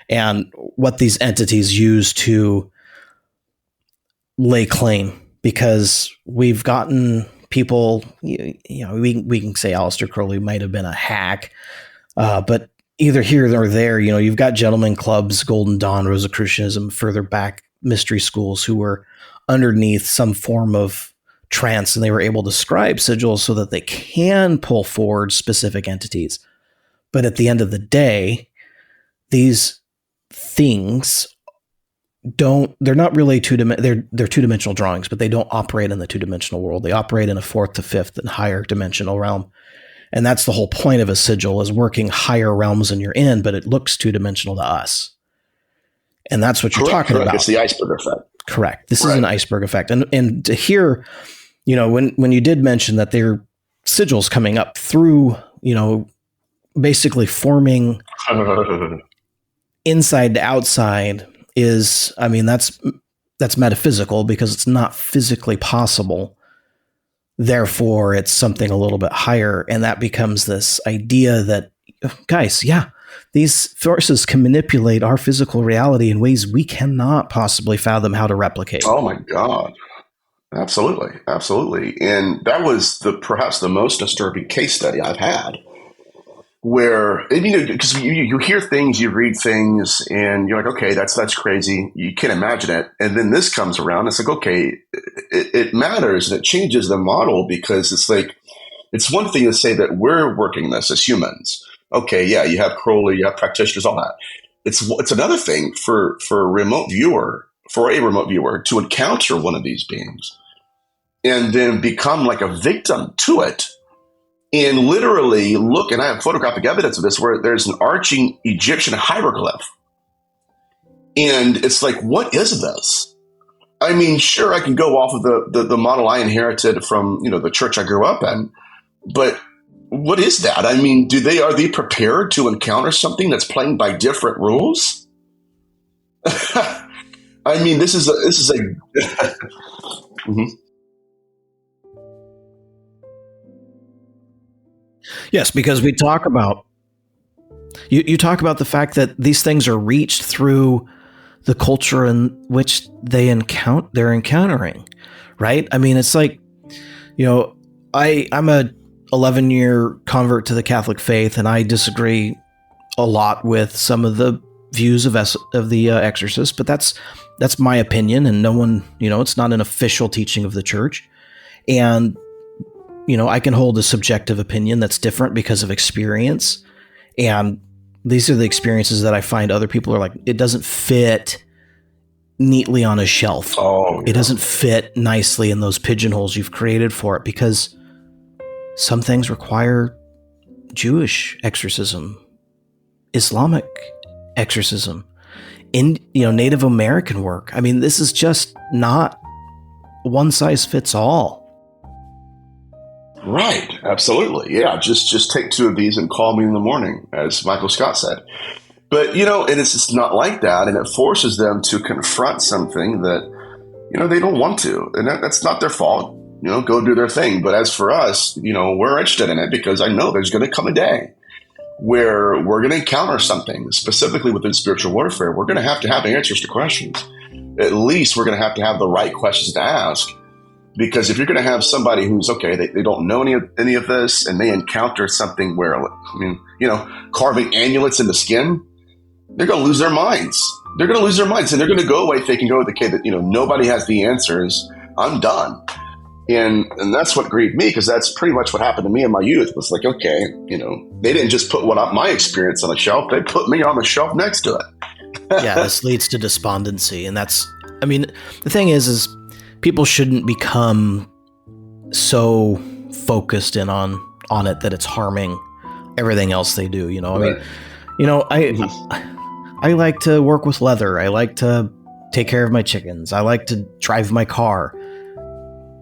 and what these entities use to lay claim. Because we've gotten people, we can say Aleister Crowley might have been a hack, but either here or there, you've got gentlemen clubs, Golden Dawn, Rosicrucianism, further back mystery schools who were underneath some form of trance, and they were able to scribe sigils so that they can pull forward specific entities. But at the end of the day, these things they're not really they're two-dimensional drawings, but they don't operate in the two-dimensional world. They operate in a fourth to fifth and higher dimensional realm. And that's the whole point of a sigil, is working higher realms than you're in, but it looks two-dimensional to us. And that's what you're talking about. It's the iceberg effect. Correct. This is an iceberg effect. And to hear, when you did mention that there are sigils coming up through, basically forming inside to outside is, that's metaphysical, because it's not physically possible. Therefore, it's something a little bit higher. And that becomes this idea that, guys, these forces can manipulate our physical reality in ways we cannot possibly fathom how to replicate. Oh my God. Absolutely. Absolutely. And that was perhaps the most disturbing case study I've had, where, and, because you hear things, you read things, and you're like, okay, that's crazy. You can't imagine it. And then this comes around. It's like, okay, it matters, and it changes the model, because it's like, it's one thing to say that we're working this as humans. Okay, yeah, you have Crowley, you have practitioners, all that. It's another thing for a remote viewer to encounter one of these beings and then become like a victim to it. And literally look, and I have photographic evidence of this, where there's an arching Egyptian hieroglyph. And it's like, what is this? I mean, sure, I can go off of the model I inherited from, the church I grew up in, but what is that? I mean, are they prepared to encounter something that's playing by different rules? I mean, this is a mm-hmm. Yes, because we talk about you talk about the fact that these things are reached through the culture in which they're encountering, right? I mean, it's like, I'm a 11-year convert to the Catholic faith, and I disagree a lot with some of the views of the Exorcist, but that's my opinion, and no one, it's not an official teaching of the church, and I can hold a subjective opinion that's different because of experience. And these are the experiences that I find other people are like, it doesn't fit neatly on a shelf. Oh, yeah. It doesn't fit nicely in those pigeonholes you've created for it, because some things require Jewish exorcism, Islamic exorcism, Native American work. I mean, this is just not one size fits all. Right. Absolutely. Yeah. Just take two of these and call me in the morning, as Michael Scott said. But, and it's just not like that. And it forces them to confront something that, they don't want to. And that's not their fault. Go do their thing. But as for us, we're interested in it because I know there's going to come a day where we're going to encounter something, specifically within spiritual warfare. We're going to have answers to questions. At least we're going to have the right questions to ask. Because if you're going to have somebody who's, okay, they don't know any of this, and they encounter something where, carving amulets into skin, they're going to lose their minds. They're going to lose their minds, and they're going to go away thinking, okay, that, nobody has the answers. I'm done. And that's what grieved me, because that's pretty much what happened to me in my youth. It was like, okay, they didn't just put my experience on the shelf. They put me on the shelf next to it. Yeah, this leads to despondency. And the thing is people shouldn't become so focused in on it that it's harming everything else they do. Right. I like to work with leather. I like to take care of my chickens. I like to drive my car.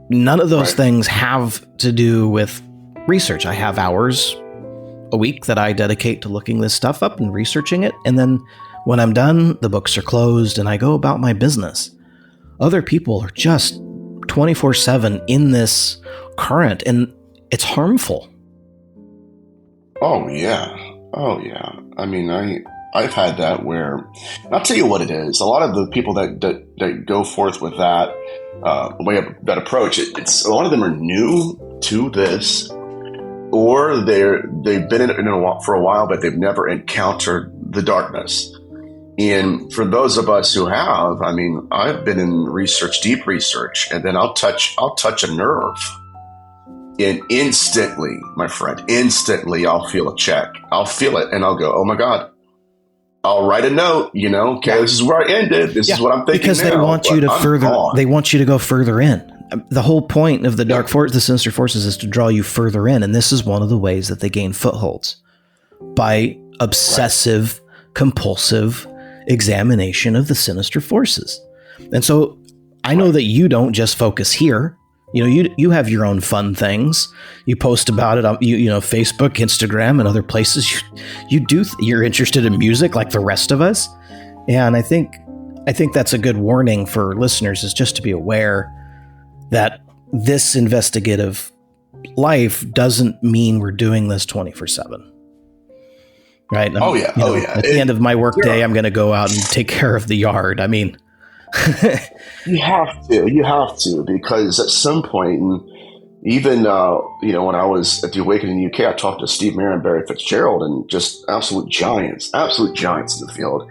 None of those things have to do with research. I have hours a week that I dedicate to looking this stuff up and researching it. And then when I'm done, the books are closed and I go about my business. Other people are just 24/7 in this current, and it's harmful. Oh yeah. I mean, I've had that where, I'll tell you what it is. A lot of the people that go forth with that way of that approach, it's a lot of them are new to this, or they've been in it for a while, but they've never encountered the darkness. And for those of us who have, I mean, I've been in deep research, and then I'll touch a nerve, and instantly, my friend, I'll feel a check. I'll feel it, and I'll go, oh my God. I'll write a note, okay, this is where I ended. This is what I'm thinking because now, they want you to they want you to go further in. The whole point of the the sinister forces, is to draw you further in. And this is one of the ways that they gain footholds, by obsessive, compulsive examination of the sinister forces. And so I know that you don't just focus here. You have your own fun things. You post about it on Facebook, Instagram, and other places. You're interested in music like the rest of us. And I think that's a good warning for listeners, is just to be aware that this investigative life doesn't mean we're doing this 24/7. Right? At the end of my work day, I'm going to go out and take care of the yard. I mean, you have to, because at some point, Even, when I was at the Awakening UK, I talked to Steve Mayer and Barry Fitzgerald, and just absolute giants in the field.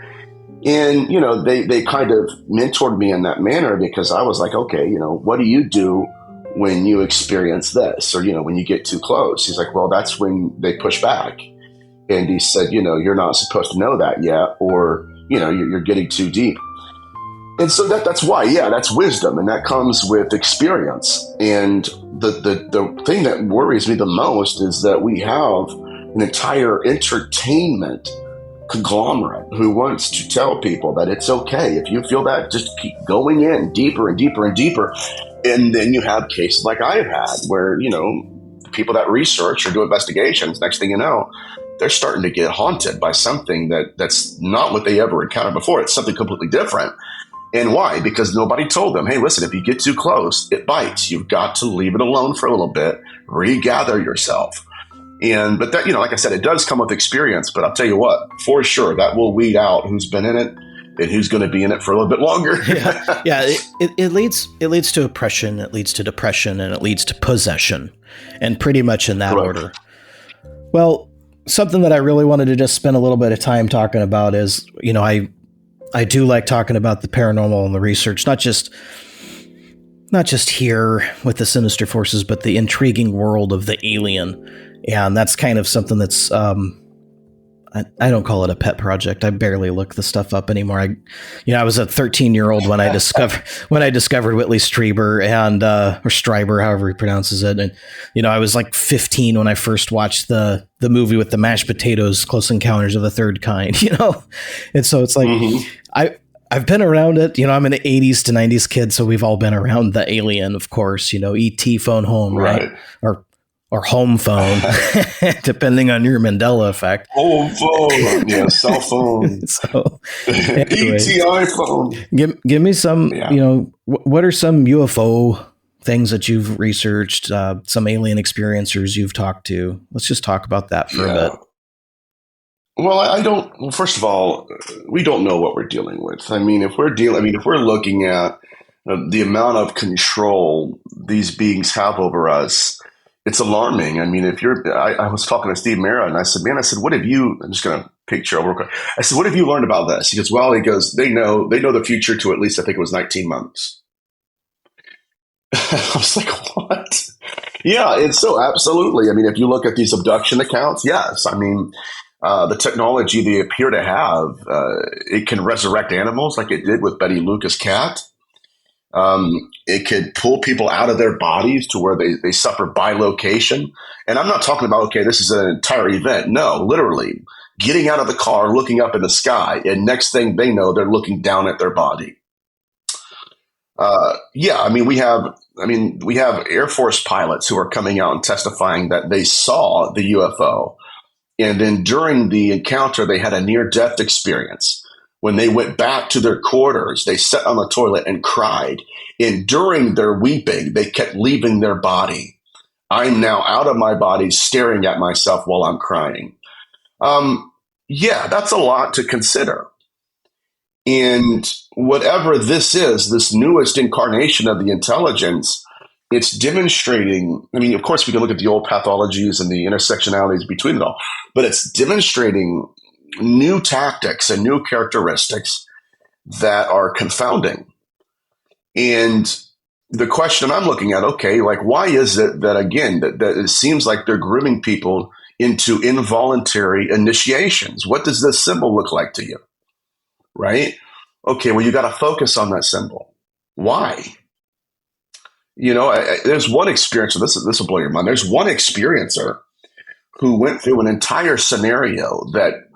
And, they kind of mentored me in that manner, because I was like, okay, what do you do when you experience this, or, when you get too close? He's like, well, that's when they push back. And he said, you're not supposed to know that yet, or, you're getting too deep. And so that's why, that's wisdom, and that comes with experience. And the thing that worries me the most is that we have an entire entertainment conglomerate who wants to tell people that it's okay. If you feel that, just keep going in deeper and deeper and deeper. And then you have cases like I've had where, people that research or do investigations, next thing you know, they're starting to get haunted by something that's not what they ever encountered before. It's something completely different. And why? Because nobody told them, hey, listen, if you get too close, it bites. You've got to leave it alone for a little bit, regather yourself. But that, like I said, it does come with experience. But I'll tell you what, for sure, that will weed out who's been in it and who's going to be in it for a little bit longer. It leads to oppression, it leads to depression, and it leads to possession, and pretty much in that order. Well, something that I really wanted to just spend a little bit of time talking about is, I do like talking about the paranormal and the research, not just here with the sinister forces, but the intriguing world of the alien. And that's kind of something that's, I don't call it a pet project. I barely look the stuff up anymore. I was a 13-year-old when I discovered Whitley Strieber or Stryber, however he pronounces it. And, I was like 15 when I first watched the movie with the mashed potatoes, Close Encounters of the Third Kind, And so it's like, I've been around it, I'm an 80s to 90s kid. So we've all been around the alien, of course, ET phone home, right? Or home phone, depending on your Mandela effect. Home phone, cell phone. So, anyway, ETI phone. Give me some, what are some UFO things that you've researched, some alien experiencers you've talked to? Let's just talk about that for a bit. Well, first of all, we don't know what we're dealing with. If we're looking at the amount of control these beings have over us, it's alarming. I was talking to Steve Mera, and I said, what have you, I'm just going to picture over real quick. I said, what have you learned about this? He goes, they know the future to at least, I think it was 19 months. I was like, what? Yeah, it's so absolutely. If you look at these abduction accounts, yes. The technology they appear to have, it can resurrect animals like it did with Betty Luca's cat. It could pull people out of their bodies to where they suffer bilocation. And I'm not talking about, okay, this is an entire event. No, literally getting out of the car, looking up in the sky, and next thing they know, they're looking down at their body. We have Air Force pilots who are coming out and testifying that they saw the UFO. And then during the encounter, they had a near-death experience. When they went back to their quarters, they sat on the toilet and cried. And during their weeping, they kept leaving their body. I'm now out of my body, staring at myself while I'm crying. That's a lot to consider. And whatever this is, this newest incarnation of the intelligence, it's demonstrating, of course, we can look at the old pathologies and the intersectionalities between it all, but it's demonstrating new tactics and new characteristics that are confounding. And the question I'm looking at, why is it that, again, that it seems like they're grooming people into involuntary initiations? What does this symbol look like to you? Right? Okay, well, you got to focus on that symbol. Why? There's one experience, this will blow your mind. There's one experiencer who went through an entire scenario that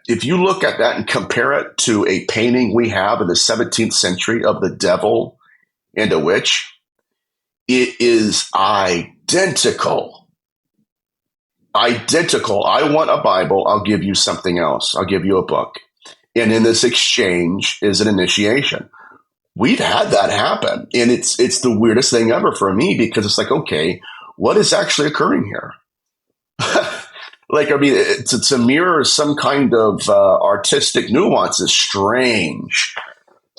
if you look at that and compare it to a painting we have in the 17th century of the devil and a witch, it is identical. Identical. I want a Bible. I'll give you something else. I'll give you a book. And in this exchange is an initiation. We've had that happen. And it's the weirdest thing ever for me, because it's like, okay, what is actually occurring here? To mirror some kind of artistic nuance is strange.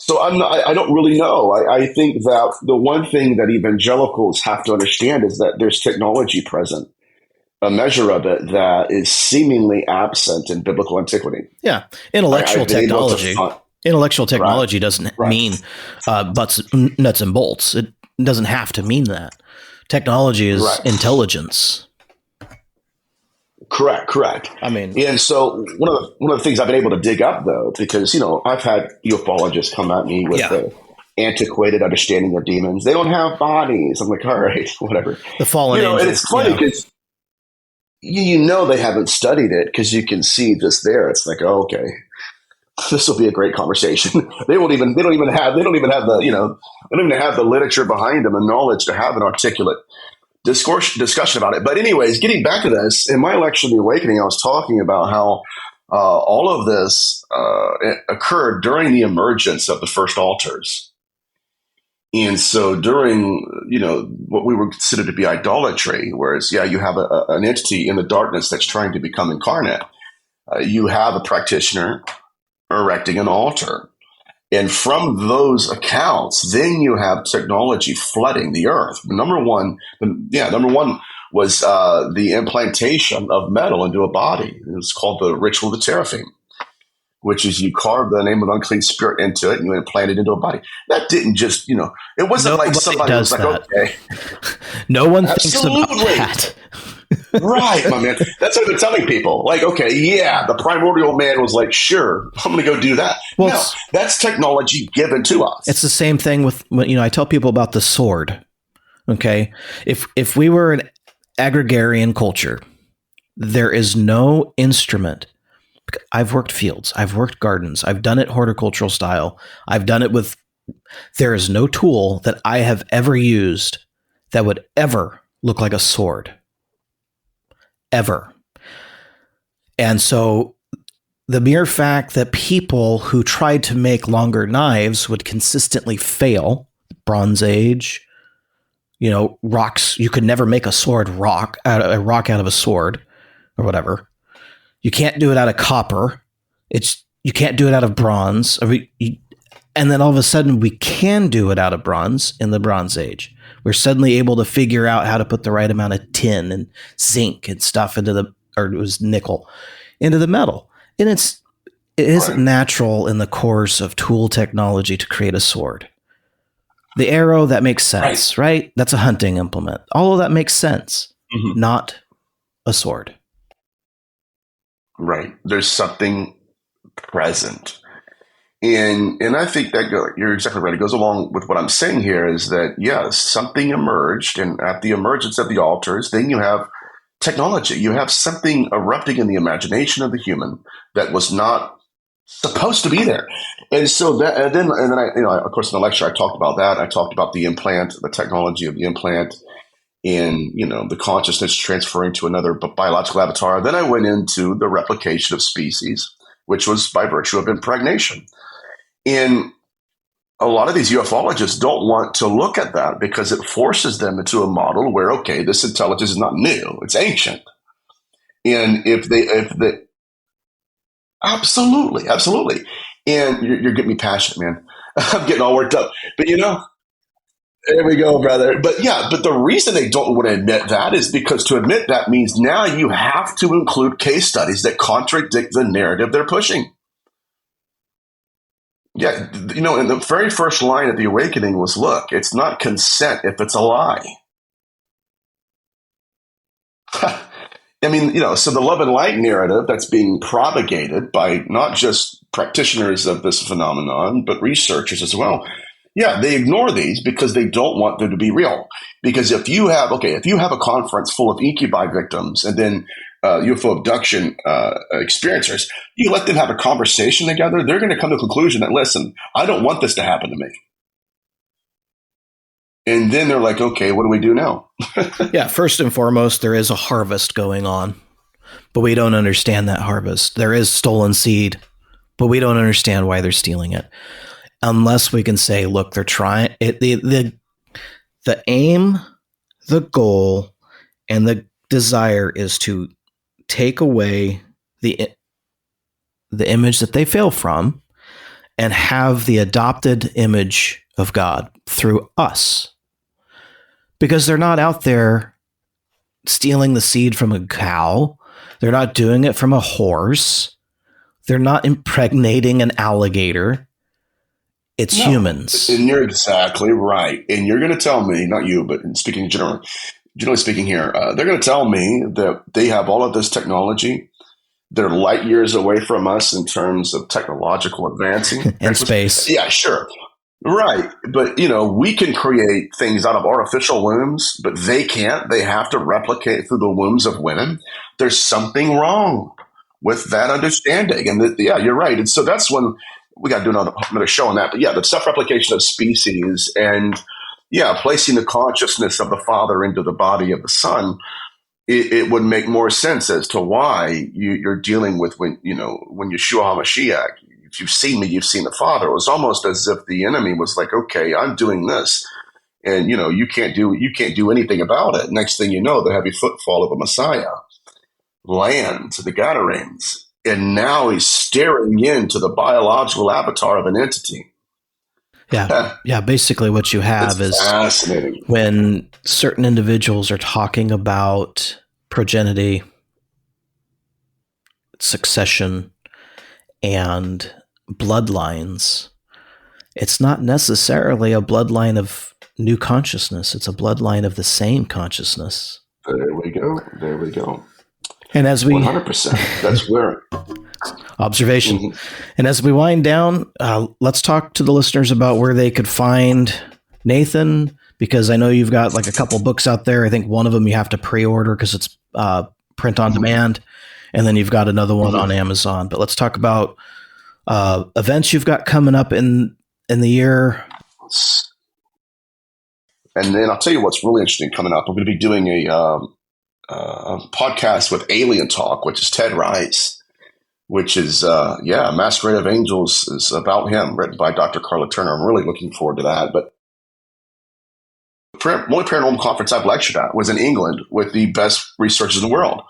So I don't really know. I think that the one thing that evangelicals have to understand is that there's technology present, a measure of it that is seemingly absent in biblical antiquity. Yeah, intellectual I've been able to technology. find, Intellectual right, technology doesn't right, mean nuts and bolts. It doesn't have to mean that. Technology is right. intelligence. Correct. I mean, And so one of the things I've been able to dig up though, because I've had ufologists come at me with yeah, the antiquated understanding of demons. They don't have bodies. I'm like, all right, whatever. the fallen And angel. it's funny Yeah, because they haven't studied it because you can see just there. It's like, oh, okay, this will be a great conversation. They don't even have the literature behind them and knowledge to have an articulate discussion about it. But anyways, getting back to this, in my lecture, The Awakening, I was talking about how all of this occurred during the emergence of the first altars. And so during, what we would consider to be idolatry, whereas, you have an entity in the darkness that's trying to become incarnate, you have a practitioner erecting an altar. And from those accounts, then you have technology flooding the earth. Number one was the implantation of metal into a body. It was called the ritual of the teraphim, which is you carve the name of an unclean spirit into it and you implant it into a body. That didn't just, it wasn't like nobody somebody was does like, that. okay, No one thinks about absolutely. that. Right, my man. That's what I've been telling people. Like, okay, yeah, the primordial man was like, sure, I'm going to go do that. Well, no, that's technology given to us. It's the same thing with, I tell people about the sword. Okay. If we were an agrarian culture, there is no instrument. I've worked fields. I've worked gardens. I've done it horticultural style. I've done it with, there is no tool that I have ever used that would ever look like a sword. Ever. And so the mere fact that people who tried to make longer knives would consistently fail, Bronze Age, rocks, you could never make a rock out of a sword or whatever. You can't do it out of copper. You can't do it out of bronze. And then all of a sudden we can do it out of bronze in the Bronze Age. We're suddenly able to figure out how to put the right amount of tin and zinc and stuff or it was nickel, into the metal. And it isn't Right. natural in the course of tool technology to create a sword. The arrow, that makes sense, right? That's a hunting implement. All of that makes sense. Mm-hmm. Not a sword. Right. There's something present. And I think that you're exactly right. It goes along with what I'm saying here is that, something emerged. And at the emergence of the altars, then you have technology. You have something erupting in the imagination of the human that was not supposed to be there. And so then I, of course, in the lecture, I talked about that. I talked about the implant, the technology of the implant, and the consciousness transferring to another biological avatar. Then I went into the replication of species, which was by virtue of impregnation. And a lot of these ufologists don't want to look at that because it forces them into a model where, okay, this intelligence is not new, it's ancient. And if they absolutely, and you're getting me passionate, man. I'm getting all worked up, but there we go, brother. But the reason they don't want to admit that is because to admit that means now you have to include case studies that contradict the narrative they're pushing. Yeah, and the very first line of The Awakening was, look, it's not consent if it's a lie. I mean, so the love and light narrative that's being propagated by not just practitioners of this phenomenon, but researchers as well. Yeah, they ignore these because they don't want them to be real. Because if you have a conference full of incubi victims and then UFO abduction experiencers, you let them have a conversation together, they're going to come to the conclusion that, listen, I don't want this to happen to me. And then they're like, okay, what do we do now? Yeah, first and foremost, there is a harvest going on, but we don't understand that harvest. There is stolen seed, but we don't understand why they're stealing it. Unless we can say, look, they're trying it. The aim, the goal, and the desire is to take away the image that they fail from and have the adopted image of God through us. Because they're not out there stealing the seed from a cow. They're not doing it from a horse. They're not impregnating an alligator. It's humans. And you're exactly right. And you're going to tell me, not you, but speaking generally speaking here, they're going to tell me that they have all of this technology. They're light years away from us in terms of technological advancing. And space. Yeah, sure. Right. But, we can create things out of artificial wombs, but they can't. They have to replicate through the wombs of women. There's something wrong with that understanding. And you're right. And so that's when we got to do another show on that. But yeah, the self-replication of species and placing the consciousness of the Father into the body of the Son, it would make more sense as to why you're dealing with when Yeshua HaMashiach, if you've seen me, you've seen the Father. It was almost as if the enemy was like, okay, I'm doing this, and you can't do anything about it. Next thing you know, the heavy footfall of a Messiah lands the Gadarenes, and now he's staring into the biological avatar of an entity. Yeah. Basically, what you have is fascinating when certain individuals are talking about progeny, succession, and bloodlines. It's not necessarily a bloodline of new consciousness. It's a bloodline of the same consciousness. There we go. And as we 100%, that's where observation. Mm-hmm. And as we wind down, let's talk to the listeners about where they could find Nathan, because I know you've got like a couple books out there. I think one of them you have to pre-order because it's print on demand, and then you've got another one on Amazon. But let's talk about events you've got coming up in the year. And then I'll tell you what's really interesting coming up. I'm going to be doing a podcast with Alien Talk, which is Ted Rice, which is, Masquerade of Angels is about him, written by Dr. Carla Turner. I'm really looking forward to that. But the only paranormal conference I've lectured at was in England with the best researchers in the world.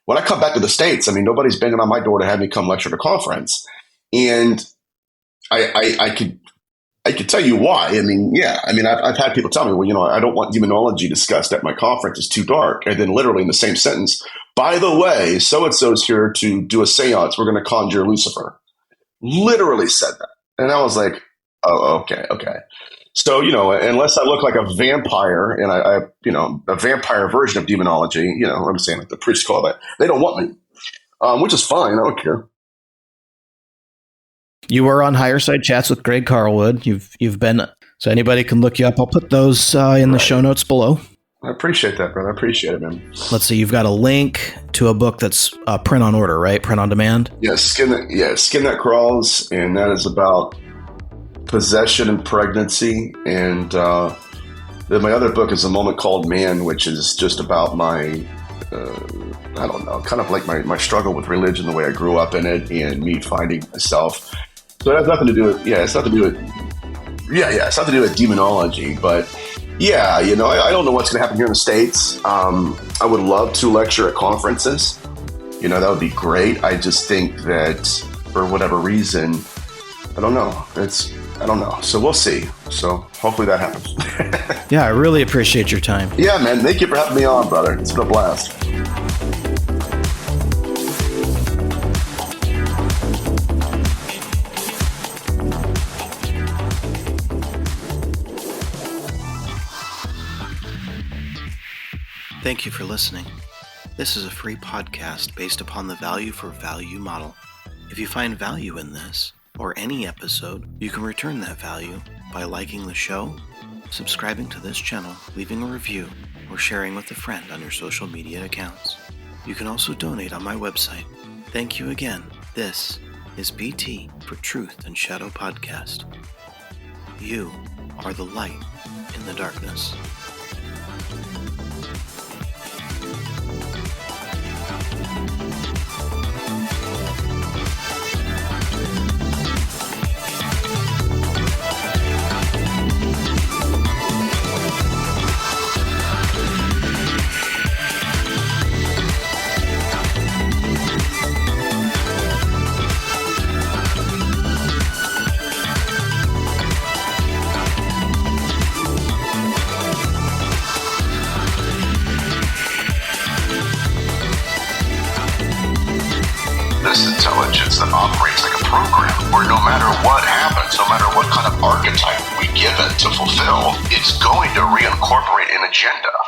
When I come back to the States, nobody's banging on my door to have me come lecture at a conference. And I could tell you why. I've had people tell me, well, I don't want demonology discussed at my conference. It's too dark. And then literally in the same sentence, by the way, so-and-so's here to do a seance. We're going to conjure Lucifer. Literally said that. And I was like, oh, okay. So, unless I look like a vampire and I a vampire version of demonology, I'm saying like the priests call that, they don't want me, which is fine. I don't care. You were on Higher Side Chats with Greg Carlwood. You've been, so anybody can look you up. I'll put those in the show notes below. I appreciate that, brother. I appreciate it, man. Let's see. You've got a link to a book that's print on order, right? Print on demand. Yeah, Skin That Crawls, and that is about possession and pregnancy. And then my other book is A Moment Called Man, which is just about my kind of like my struggle with religion, the way I grew up in it, and me finding myself. So it has nothing to do with, it's nothing to do with demonology, but I don't know what's going to happen here in the States. I would love to lecture at conferences. That would be great. I just think that for whatever reason, I don't know. So we'll see. So hopefully that happens. Yeah, I really appreciate your time. Yeah, man. Thank you for having me on, brother. It's been a blast. Thank you for listening. This is a free podcast based upon the value for value model. If you find value in this, or any episode, you can return that value by liking the show, subscribing to this channel, leaving a review, or sharing with a friend on your social media accounts. You can also donate on my website. Thank you again. This is BT for Truth and Shadow Podcast. You are the light in the darkness. this intelligence that operates like a program, where no matter what happens, no matter what kind of archetype we give it to fulfill, it's going to reincorporate an agenda.